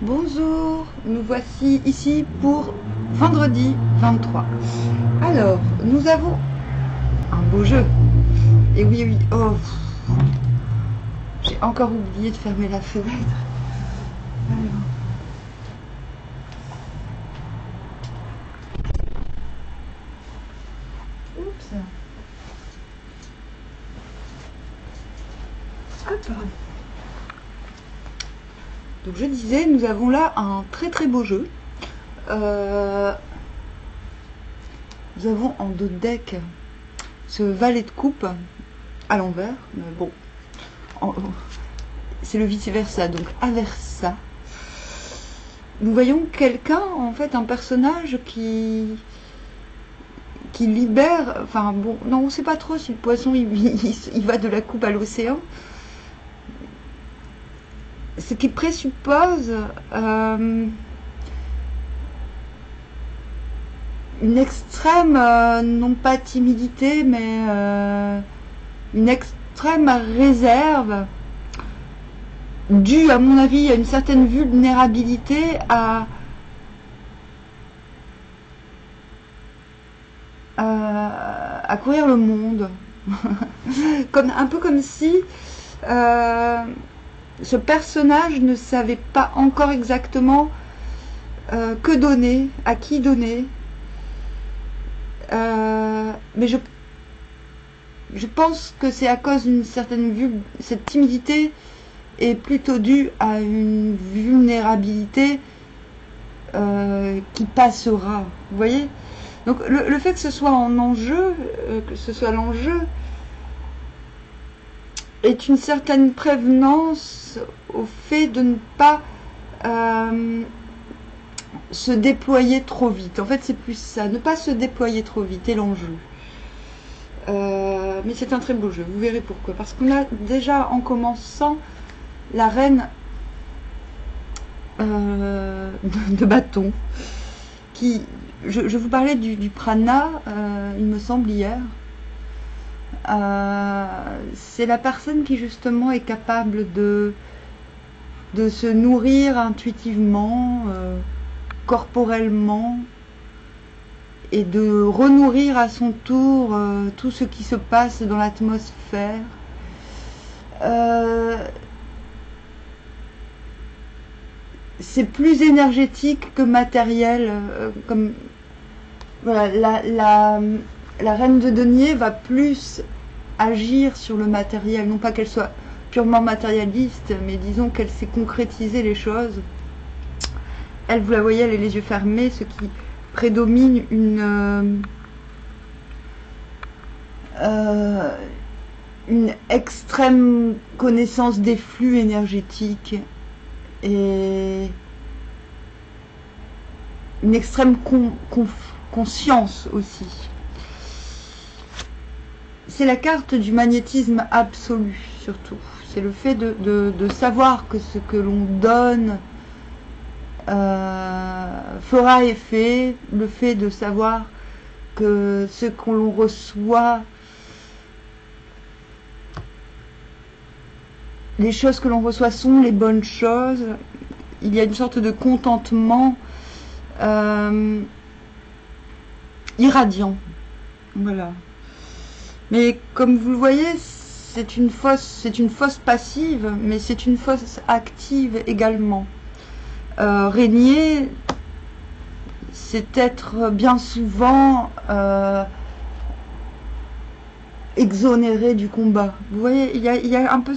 Bonjour, nous voici ici pour vendredi 23. Alors, nous avons un beau jeu. Et oui, oui, oh, j'ai encore oublié de fermer la fenêtre. Alors. Oups. Hop. Donc je disais, nous avons là un très très beau jeu. Nous avons en dos de deck ce valet de coupe à l'envers, mais bon, c'est le vice versa, donc aversa. Nous voyons quelqu'un, en fait, un personnage qui libère, enfin bon, non, on ne sait pas trop si le poisson il va de la coupe à l'océan. Ce qui présuppose une extrême, non pas timidité, mais une extrême réserve, due à mon avis à une certaine vulnérabilité à courir le monde. Un peu comme si ce personnage ne savait pas encore exactement que donner, à qui donner. Mais je pense que c'est à cause d'une certaine cette timidité est plutôt due à une vulnérabilité qui passera. Vous voyez? Donc le fait que ce soit en enjeu, que ce soit l'enjeu, est une certaine prévenance au fait de ne pas se déployer trop vite. En fait, c'est plus ça, ne pas se déployer trop vite est l'enjeu. Mais c'est un très beau jeu, vous verrez pourquoi. Parce qu'on a déjà, en commençant, la reine de bâton, qui, je vous parlais du prana, il me semble, hier. C'est la personne qui justement est capable de se nourrir intuitivement, corporellement, et de renourrir à son tour tout ce qui se passe dans l'atmosphère. C'est plus énergétique que matériel, comme voilà, la reine de denier va plus agir sur le matériel, non pas qu'elle soit purement matérialiste, mais disons qu'elle sait concrétiser les choses. Elle, vous la voyez, elle a les yeux fermés, ce qui prédomine une extrême connaissance des flux énergétiques et une extrême conscience aussi. C'est la carte du magnétisme absolu, surtout. C'est le fait de savoir que ce que l'on donne fera effet, le fait de savoir que ce qu'on reçoit, les choses que l'on reçoit sont les bonnes choses. Il y a une sorte de contentement irradiant. Voilà. Mais comme vous le voyez, c'est une fausse passive, mais c'est une fausse active également. Régner, c'est être bien souvent exonéré du combat. Vous voyez, il y a un peu...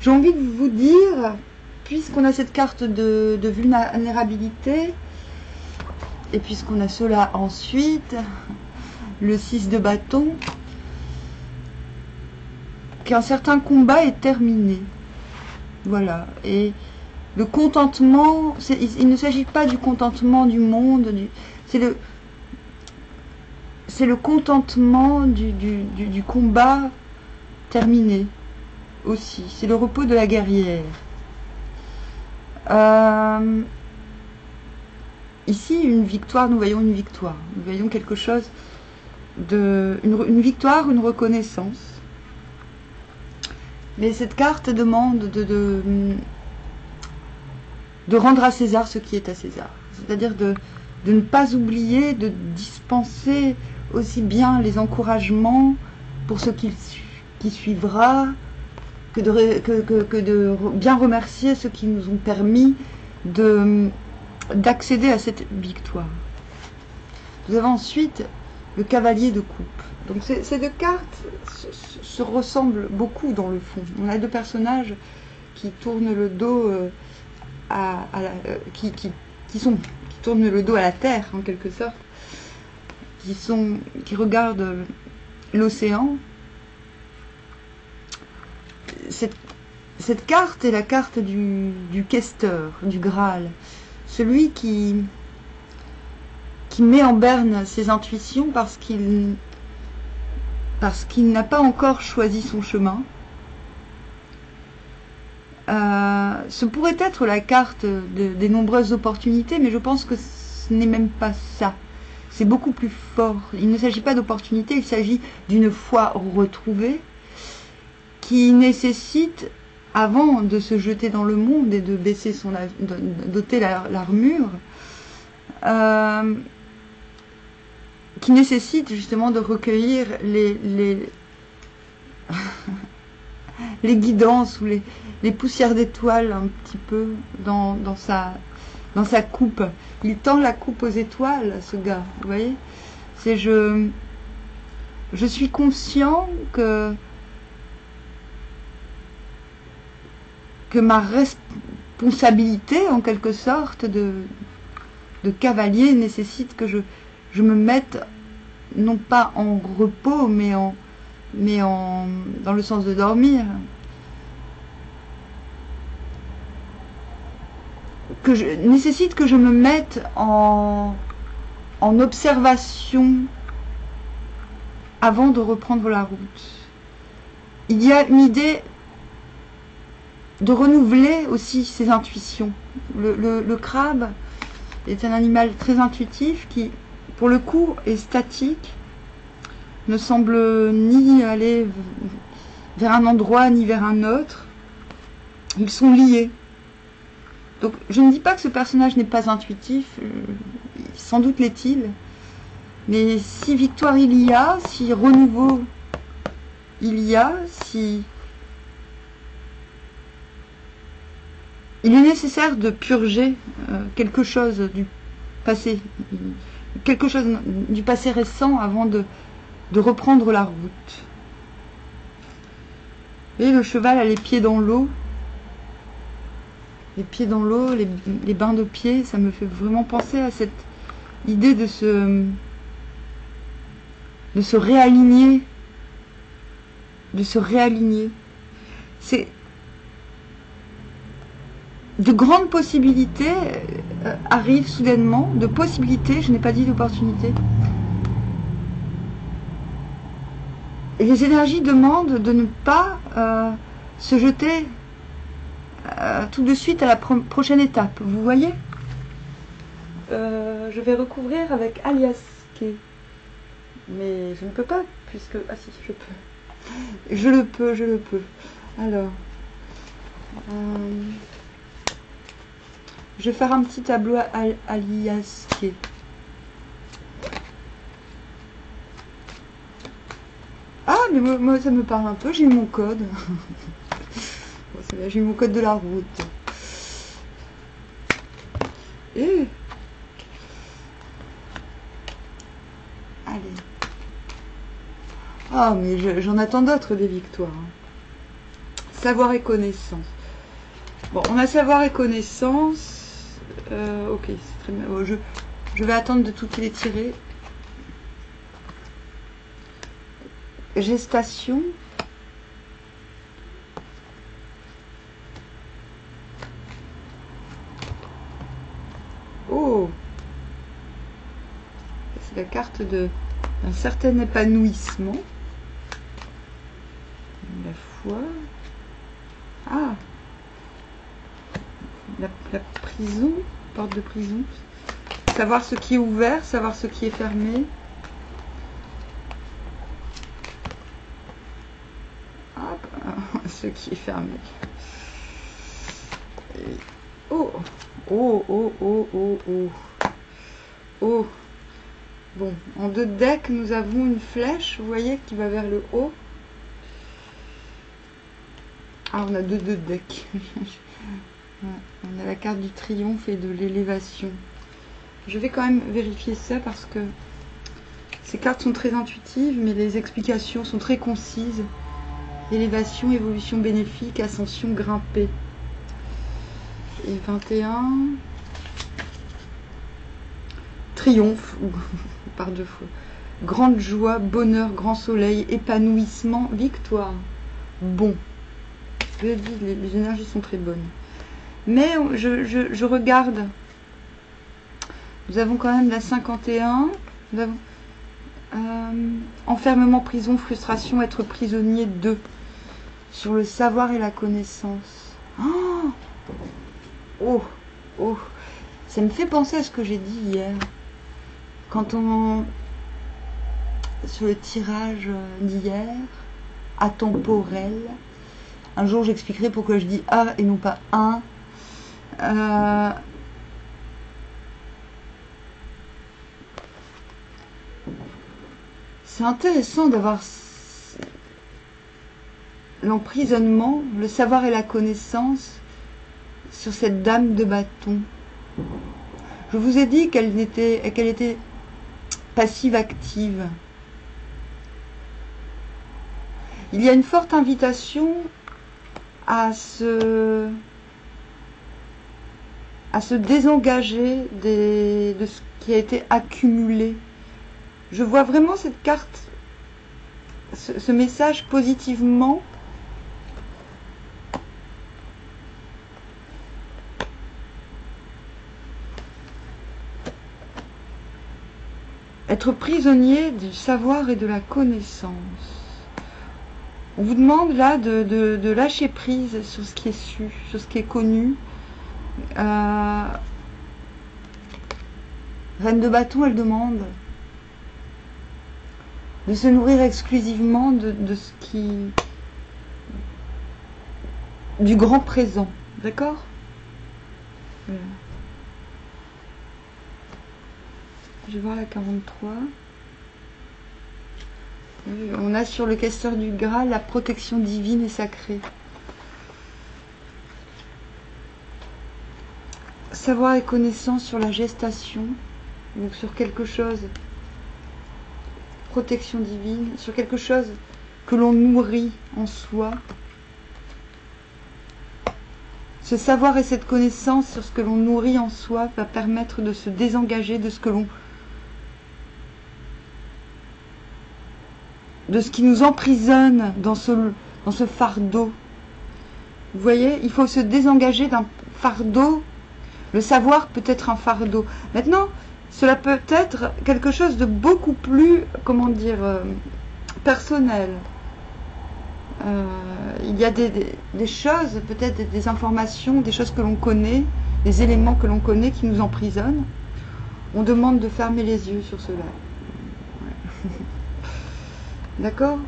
J'ai envie de vous dire, puisqu'on a cette carte de vulnérabilité, et puisqu'on a cela ensuite, le 6 de bâton, qu'un certain combat est terminé. Voilà. Et le contentement, il ne s'agit pas du contentement du monde, c'est le contentement du combat terminé aussi. C'est le repos de la guerrière. Ici, une victoire, nous voyons une victoire. Nous voyons quelque chose une victoire, une reconnaissance. Mais cette carte demande de rendre à César ce qui est à César. C'est-à-dire de ne pas oublier de dispenser aussi bien les encouragements pour ce qui suivra, que de bien remercier ceux qui nous ont permis d'accéder à cette victoire. Nous avons ensuite le cavalier de coupe. Donc ces deux cartes se ressemblent beaucoup dans le fond. On a deux personnages qui tournent le dos qui tournent le dos à la terre en quelque sorte, qui regardent l'océan. Cette carte est la carte du questeur, du Graal, celui qui met en berne ses intuitions parce qu'il n'a pas encore choisi son chemin. Ce pourrait être la carte des nombreuses opportunités, mais je pense que ce n'est même pas ça. C'est beaucoup plus fort. Il ne s'agit pas d'opportunité, il s'agit d'une foi retrouvée qui nécessite, avant de se jeter dans le monde et de baisser d'ôter l'armure, qui nécessite justement de recueillir les guidances ou les poussières d'étoiles un petit peu dans sa coupe. Il tend la coupe aux étoiles, ce gars, vous voyez. C'est je suis conscient que ma responsabilité, en quelque sorte, de cavalier nécessite que je me mette, non pas en repos, mais dans le sens de dormir. Nécessite que je me mette en observation avant de reprendre la route. Il y a une idée de renouveler aussi ses intuitions. Le crabe est un animal très intuitif qui, pour le coup, est statique, ne semble ni aller vers un endroit ni vers un autre. Ils sont liés. Donc je ne dis pas que ce personnage n'est pas intuitif, sans doute l'est-il, mais si victoire il y a, si renouveau il y a, si... Il est nécessaire de purger quelque chose du passé récent avant de reprendre la route. Et le cheval a les pieds dans l'eau. Les pieds dans l'eau, les bains de pieds, ça me fait vraiment penser à cette idée de se réaligner. C'est de grandes possibilités arrivent soudainement, de possibilités, je n'ai pas dit d'opportunités. Et les énergies demandent de ne pas se jeter tout de suite à la prochaine étape. Vous voyez, je vais recouvrir avec Aliaske. Mais je ne peux pas, puisque... Ah si, je peux. Je le peux. Alors... je vais faire un petit tableau Aliaske. Ah, mais moi ça me parle un peu, j'ai eu mon code. J'ai eu mon code de la route. Et... Allez. Ah, mais j'en attends d'autres des victoires. Savoir et connaissance. Bon, on a savoir et connaissance. Ok, c'est très bien. Bon, je vais attendre de toutes les tirer. Gestation. Oh, c'est la carte d'un certain épanouissement. La foi. Ah, la prison, porte de prison. Savoir ce qui est ouvert, savoir ce qui est fermé. Hop, ce qui est fermé. Et, oh, Oh, oh, oh, oh, oh. Oh. Bon, en 2 decks, nous avons une flèche, vous voyez, qui va vers le haut. Ah, on a deux decks. On a la carte du triomphe et de l'élévation. Je vais quand même vérifier ça parce que ces cartes sont très intuitives, mais les explications sont très concises. Élévation, évolution bénéfique, ascension grimpée. Et 21. Triomphe, par 2 fois. Grande joie, bonheur, grand soleil, épanouissement, victoire. Bon. Je l'ai dit, les énergies sont très bonnes. Mais je regarde. Nous avons quand même la 51. Nous avons enfermement, prison, frustration, être prisonnier 2. Sur le savoir et la connaissance. Oh, oh, oh. Ça me fait penser à ce que j'ai dit hier. Quand on... Sur le tirage d'hier, atemporel. Un jour, j'expliquerai pourquoi je dis A et non pas un. C'est intéressant d'avoir l'emprisonnement, le savoir et la connaissance sur cette dame de bâton. Je vous ai dit qu'elle était passive-active. Il y a une forte invitation à se désengager de ce qui a été accumulé. Je vois vraiment cette carte, ce message positivement. Être prisonnier du savoir et de la connaissance. On vous demande là de lâcher prise sur ce qui est su, sur ce qui est connu. Reine de bâton, elle demande de se nourrir exclusivement de ce qui... du grand présent. D'accord ? Voilà. Je vais voir la 43. On a sur le questeur du Graal la protection divine et sacrée. Savoir et connaissance sur la gestation, donc sur quelque chose, protection divine, sur quelque chose que l'on nourrit en soi. Ce savoir et cette connaissance sur ce que l'on nourrit en soi va permettre de se désengager de ce que l'on... de ce qui nous emprisonne dans ce fardeau. Vous voyez, il faut se désengager d'un fardeau. Le savoir peut être un fardeau. Maintenant, cela peut être quelque chose de beaucoup plus, comment dire, personnel. Il y a des choses, peut-être des informations, des choses que l'on connaît, des éléments que l'on connaît qui nous emprisonnent. On demande de fermer les yeux sur cela. Ouais. D'accord ?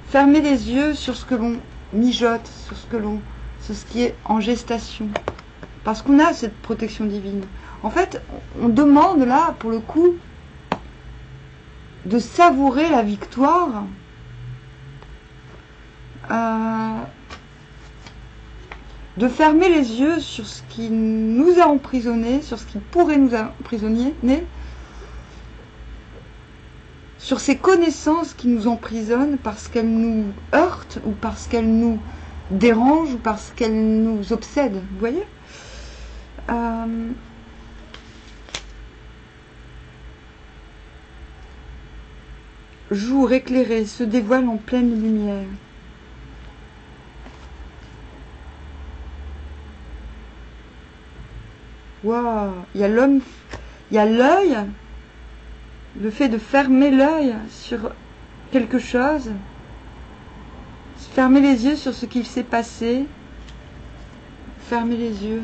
Fermer les yeux sur ce que l'on mijote, sur ce qui est en gestation. Parce qu'on a cette protection divine. En fait, on demande là, pour le coup, de savourer la victoire. De fermer les yeux sur ce qui nous a emprisonnés, sur ce qui pourrait nous emprisonner, sur ces connaissances qui nous emprisonnent parce qu'elles nous heurtent ou parce qu'elles nous dérangent ou parce qu'elles nous obsèdent. Vous voyez ? Jour éclairé se dévoile en pleine lumière. Waouh, il y a l'homme, il y a l'œil, le fait de fermer l'œil sur quelque chose, fermer les yeux sur ce qu'il s'est passé, fermer les yeux.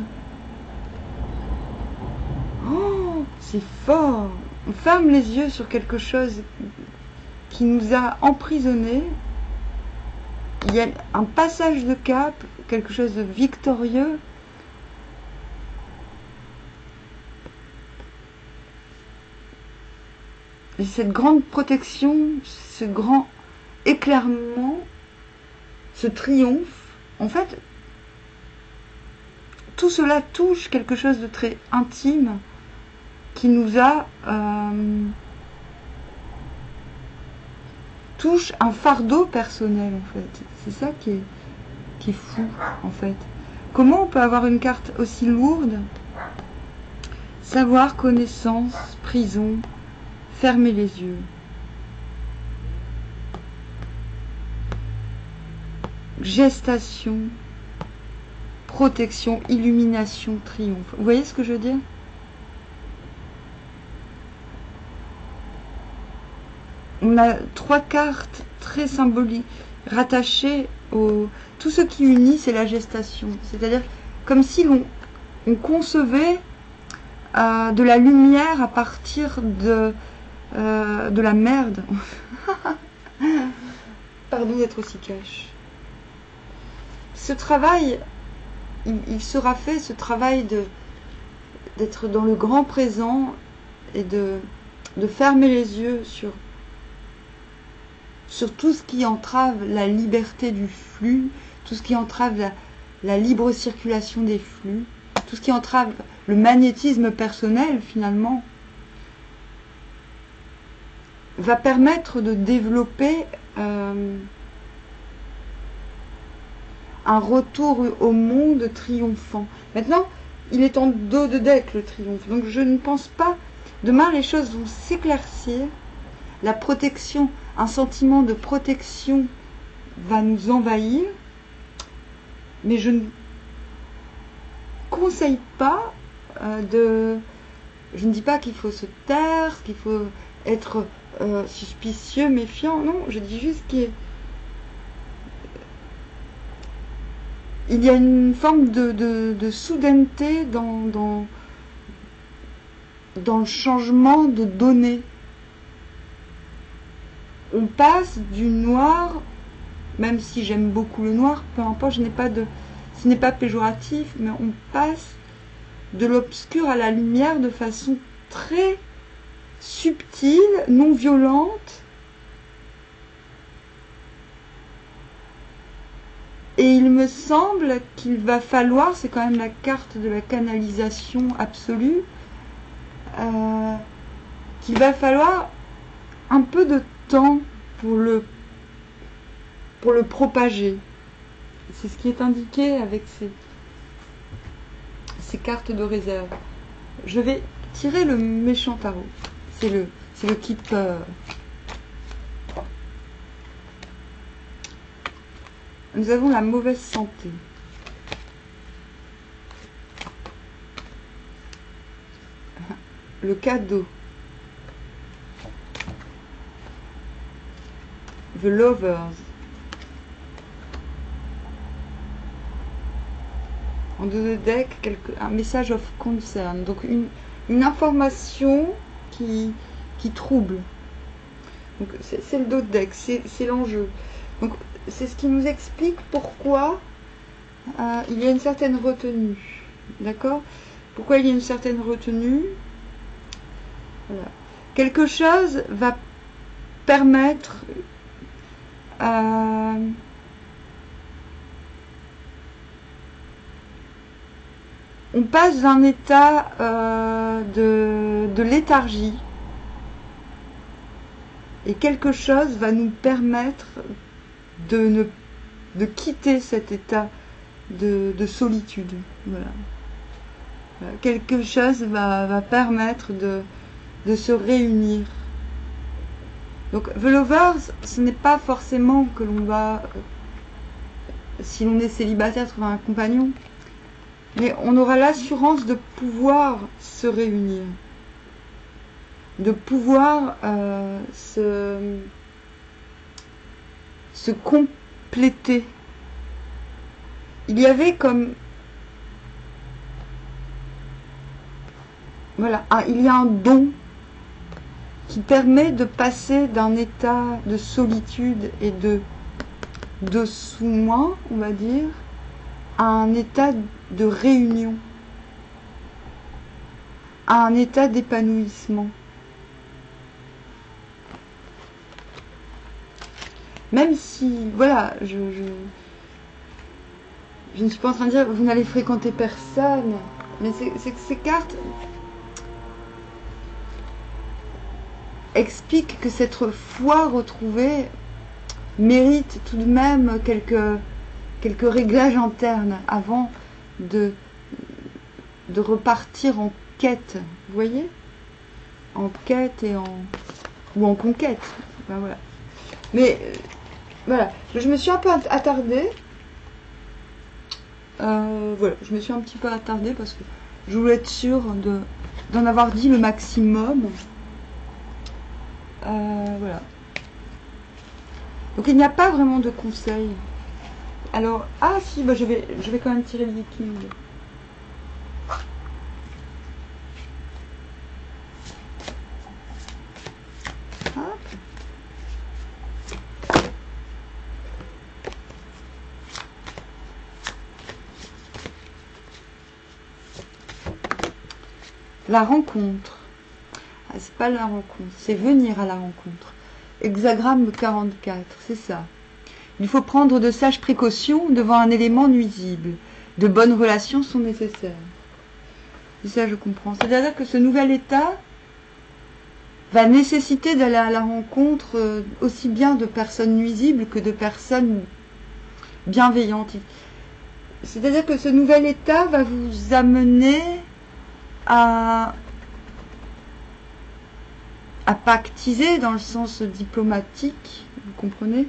Oh, c'est fort. On ferme les yeux sur quelque chose qui nous a emprisonnés. Il y a un passage de cap, quelque chose de victorieux. cette grande protection, ce grand éclairement, ce triomphe, en fait, tout cela touche quelque chose de très intime qui nous a... touche un fardeau personnel, en fait. C'est ça qui est fou, en fait. Comment on peut avoir une carte aussi lourde? Savoir, connaissance, prison, fermer les yeux. Gestation, protection, illumination, triomphe. Vous voyez ce que je veux dire? On a 3 cartes très symboliques, rattachées au... Tout ce qui unit, c'est la gestation. C'est-à-dire comme si on concevait de la lumière à partir de la merde. Pardon d'être aussi cash. Ce travail, il sera fait, ce travail d'être dans le grand présent et de fermer les yeux sur tout ce qui entrave la liberté du flux, tout ce qui entrave la libre circulation des flux, tout ce qui entrave le magnétisme personnel finalement, va permettre de développer un retour au monde triomphant. Maintenant, il est en dos de deck le triomphe, donc je ne pense pas, demain les choses vont s'éclaircir, la protection, un sentiment de protection va nous envahir, mais je ne conseille pas je ne dis pas qu'il faut se taire, qu'il faut être suspicieux, méfiant, non, je dis juste qu'il y a une forme de soudaineté dans le changement de données. On passe du noir, même si j'aime beaucoup le noir, peu importe, ce n'est pas péjoratif, mais on passe de l'obscur à la lumière de façon très subtile, non violente. Et il me semble qu'il va falloir, c'est quand même la carte de la canalisation absolue, qu'il va falloir un peu de temps pour le propager. C'est ce qui est indiqué avec ces cartes de réserve. Je vais tirer le méchant tarot. C'est le keeper. Nous avons la mauvaise santé. Le cadeau. The Lovers. En dos de deck, un message of concern. Donc une information qui trouble. Donc c'est le dos de deck, c'est l'enjeu. Donc c'est ce qui nous explique pourquoi il y a une certaine retenue. D'accord? Pourquoi il y a une certaine retenue? Voilà. Quelque chose va permettre on passe d'un état de léthargie et quelque chose va nous permettre de quitter cet état de solitude. Voilà. Quelque chose va permettre de se réunir. Donc, The Lovers, ce n'est pas forcément que l'on va, si l'on est célibataire, trouver un compagnon, mais on aura l'assurance de pouvoir se réunir, de pouvoir se compléter. Il y avait comme... Voilà, il y a un don qui permet de passer d'un état de solitude et de sous-moi, on va dire, à un état de réunion, à un état d'épanouissement. Même si, voilà, je ne suis pas en train de dire vous n'allez fréquenter personne, mais c'est que ces cartes expliquent que cette foi retrouvée mérite tout de même quelques réglages internes avant de repartir en quête, vous voyez, en quête ou en conquête. Ben voilà. Mais voilà, je me suis un peu attardée. Voilà, je me suis un petit peu attardée parce que je voulais être sûre d'en avoir dit le maximum. Voilà. Donc il n'y a pas vraiment de conseils. Alors, ah si, bah, je vais quand même tirer le viking. Hop. La rencontre. Ah, c'est pas la rencontre, c'est venir à la rencontre. Hexagramme 44, c'est ça. Il faut prendre de sages précautions devant un élément nuisible. De bonnes relations sont nécessaires. Et ça, je comprends. C'est-à-dire que ce nouvel état va nécessiter d'aller à la rencontre aussi bien de personnes nuisibles que de personnes bienveillantes. C'est-à-dire que ce nouvel état va vous amener à pactiser dans le sens diplomatique, vous comprenez,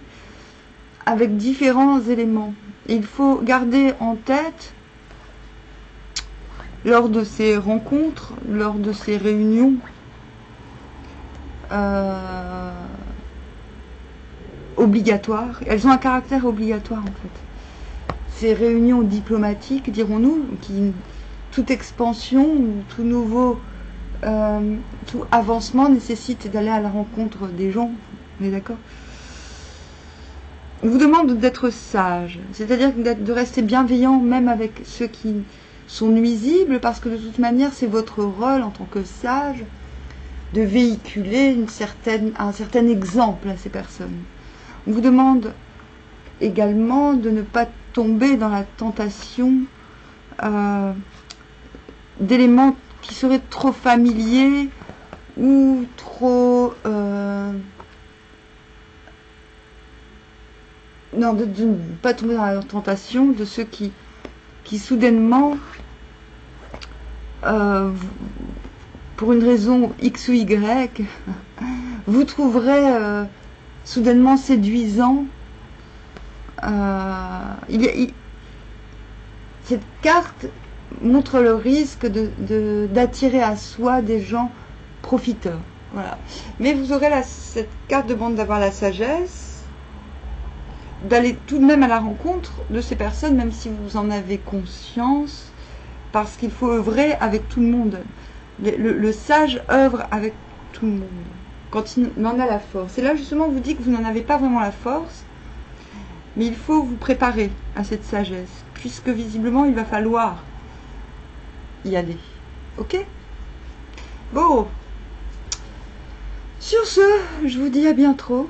avec différents éléments. Et il faut garder en tête, lors de ces rencontres, lors de ces réunions, obligatoires, elles ont un caractère obligatoire en fait. Ces réunions diplomatiques, dirons-nous, toute expansion ou tout nouveau tout avancement nécessite d'aller à la rencontre des gens, on est d'accord? On vous demande d'être sage, c'est-à-dire de rester bienveillant même avec ceux qui sont nuisibles, parce que de toute manière c'est votre rôle en tant que sage de véhiculer un certain exemple à ces personnes. On vous demande également de ne pas tomber dans la tentation d'éléments qui seraient trop familiers ou trop... non, de ne pas tomber dans la tentation de ceux qui soudainement, pour une raison X ou Y, vous trouverez soudainement séduisant. Cette carte montre le risque d'attirer à soi des gens profiteurs. Voilà. Mais vous aurez cette carte demande d'avoir la sagesse, d'aller tout de même à la rencontre de ces personnes, même si vous en avez conscience, parce qu'il faut œuvrer avec tout le monde. Le sage œuvre avec tout le monde, quand il en a la force. Et là, justement, on vous dit que vous n'en avez pas vraiment la force, mais il faut vous préparer à cette sagesse, puisque visiblement, il va falloir y aller. Ok? Bon. Sur ce, je vous dis à bientôt.